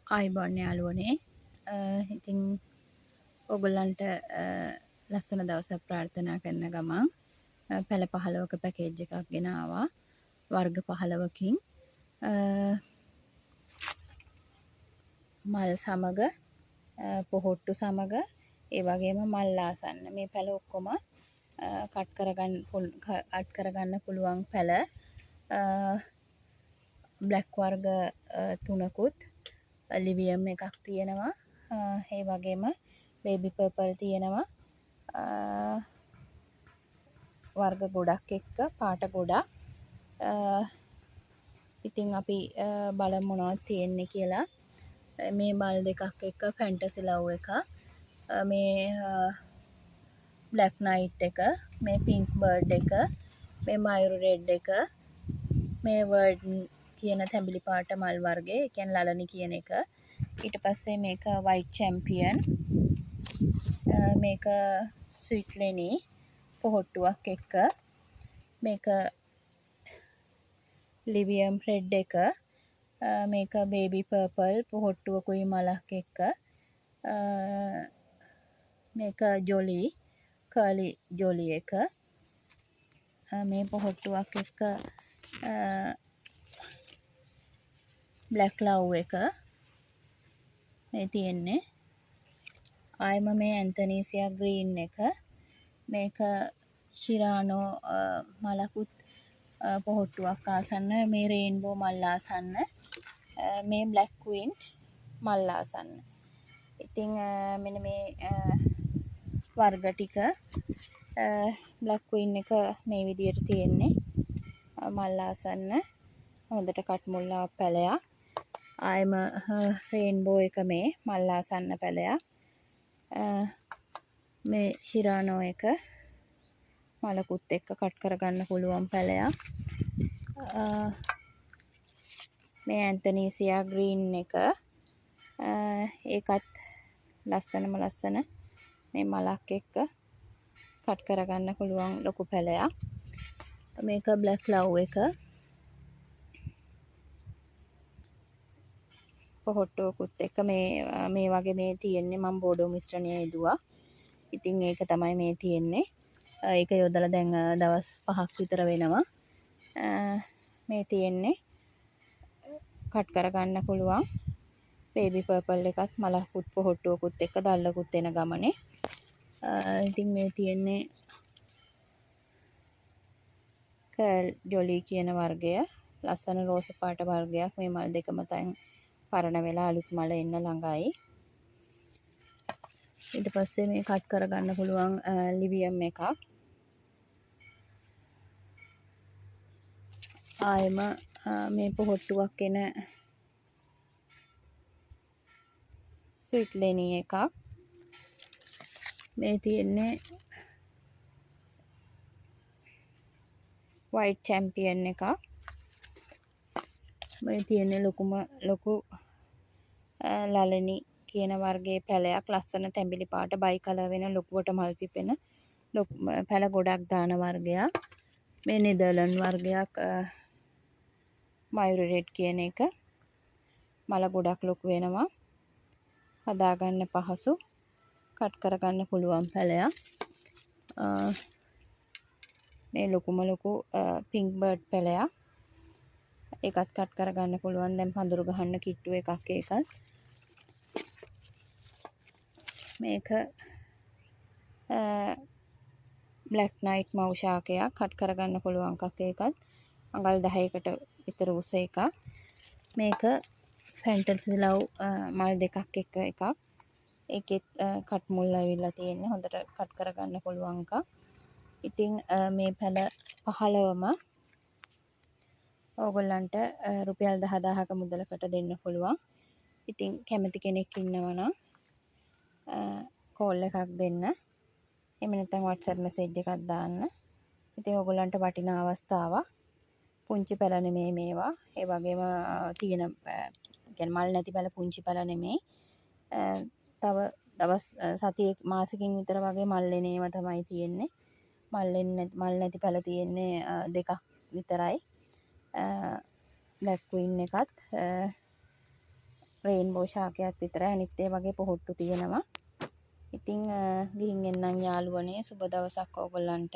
ආයිබෝන් යාළුවනේ ඉතින් ඔගොල්ලන්ට ලස්සන දවසක් ප්‍රාර්ථනා කරන ගමන් පැළ 15ක පැකේජ් එකක් ගෙනාවා වර්ග 15කින් මල් සමග පොහොට්ටු සමග ඒ වගේම මල් ආසන්න මේ පැළ ඔක්කොම කට් කරගන්න පුළුවන් පැළ බ්ලැක් වර්ග තුනකුත් ලිවියම් එකක් තියෙනවා ඒ වගේම බේබි පර්පල් තියෙනවා වර්ග ගොඩක් එක්ක පාට ගොඩක් ඉතින් අපි බලමු මොනවද තියෙන්නේ කියලා මේ මල් දෙකක් එක්ක ෆැන්ටසි ලව් එක මේ බ්ලැක් නයිට් එක මේ පින්ක් බර්ඩ් එක මේ මයුරු රෙඩ් එක මේ වර්ඩ් කියන තැඹිලි පාට මල් වර්ගය ඒ කියන්නේ ලලනි කියන එක ඊට පස්සේ මේක වයිට් චැම්පියන් මේක ස්විට් ලෙනි පොහොට්ටුවක් එක්ක මේක ලිවියම් රෙඩ් එක මේක බේබි පර්පල් පොහොට්ටුවකුයි මලක් එක්ක මේක ජොලි කර්ලි ජොලි එක මේ පොහොට්ටුවක් එක්ක බ්ලැක් ලව් එක මේ තියෙන්නේ ආයම මේ ඇන්තනීසියා ග්‍රීන් එක මේක ශිරානෝ මලකුත් පොහොට්ටුවක් ආසන්න මේ රේන්බෝ මල් ආසන්න මේ බ්ලැක් ක්වීන් මල් ආසන්න ඉතින් මෙන්න මේ වර්ග ටික බ්ලැක් ක්වීන් එක මේ විදියට තියෙන්නේ මල් ආසන්න හොඳට කට් මුල්ලා පැලයක් ආයම රේන්බෝ එක මේ මල් ආසන්න පැලයක් මේ ශිරානෝ එක මලකුත් එක්ක කට් කරගන්න පුළුවන් පැලයක් මේ ඇන්තනීසියා ග්‍රීන් එක ඒකත් ලස්සනම ලස්සන මේ මලක් එක්ක කට් කරගන්න පුළුවන් ලොකු පැලයක් මේක බ්ලැක් ලව් එක පොහොට්ටුවකුත් එක්ක මේ වගේ මේ තියෙන්නේ මම බෝඩෝ මිශ්‍රණය යෙදුවා ඉතින් ඒක තමයි මේ තියෙන්නේ ඒක යොදලා දැන් දවස් 5ක් විතර වෙනවා මේ තියෙන්නේ කට් කරගන්න පුළුවන් බේබි පර්පල් එකත් මලකුත් පොහොට්ටුවකුත් එක්ක දැල්ලකුත් එන ගමනේ ඉතින් මේ තියෙන්නේ කර්ල් ජොලි කියන වර්ගය ලස්සන රෝස පාට වර්ගයක් මේ මල් දෙකම තැන් පරණ වෙලා අලුත් මල එන්න ළඟයි ඊට පස්සේ මේ කට් කරගන්න පුළුවන් ලිවියම් එකක් ආයෙම මේ පොහොට්ටුවක් එන ස්විට් ලෙනි එකක් මේ තියෙන්නේ වයිට් චැම්පියන් එකක් මේ තියෙන්නේ ලොකු ලලනි කියන වර්ගයේ පැලයක් ලස්සන තැඹිලි පාට බයි කලර් වෙන ලොකුවට මල් පිපෙන පැල ගොඩක් දාන වර්ගයක් මේ නෙදර්ලන්ඩ් වර්ගයක් මයුරු රෙඩ් කියන එක මල ගොඩක් ලොකු වෙනවා හදාගන්න පහසු කට් කරගන්න පුළුවන් පැලයක් මේ ලොකුම ලොකු පින්ක් බර්ඩ් පැලයක් ඒකත් කට් කරගන්න පුළුවන් දැන් පඳුරු ගහන්න කිට්ටු එකක් ඒකත් මේක බ්ලැක් නයිට් මව් ශාකයක් කට් කරගන්න පුළුවන් එකක් ඒකත් අඟල් 10කට විතර උස එකක් මේක ෆැන්ටසි ලව් මල් දෙකක් එක්ක එකක් ඒකෙත් කට් මුල් ඇවිල්ලා තියෙන්නේ හොඳට කට් කරගන්න පුළුවන් එකක් ඉතින් මේ පැල 15ම ඕගොල්ලන්ට රුපියල් 10000ක මුදලකට දෙන්න පුළුවන් ඉතින් කැමති කෙනෙක් ඉන්නවා නම් කෝල් එකක් දෙන්න එහෙම නැත්නම් WhatsApp message එකක් දාන්න ඉතින් ඕගොල්ලන්ට වටිනා අවස්ථාවක් පුංචි පැල නෙමෙයි මේවා ඒ වගේම තියෙන කියන්නේ මල් නැති පැල පුංචි පැල නෙමෙයි තව දවස් සතිය මාසෙකින් විතර වගේ මල් එන ඒවා තමයි තියෙන්නේ මල් නැති පැල තියෙන්නේ දෙකක් විතරයි බ්ලැක් ක්වීන් එකත් රේන්බෝ ශාකයක් විතරයි. අනිත් ඒ වගේ පොහොට්ටු තියෙනවා. ඉතින් ගිහින් එන්නම් යාළුවනේ. සුබ දවසක් ඕගොල්ලන්ට.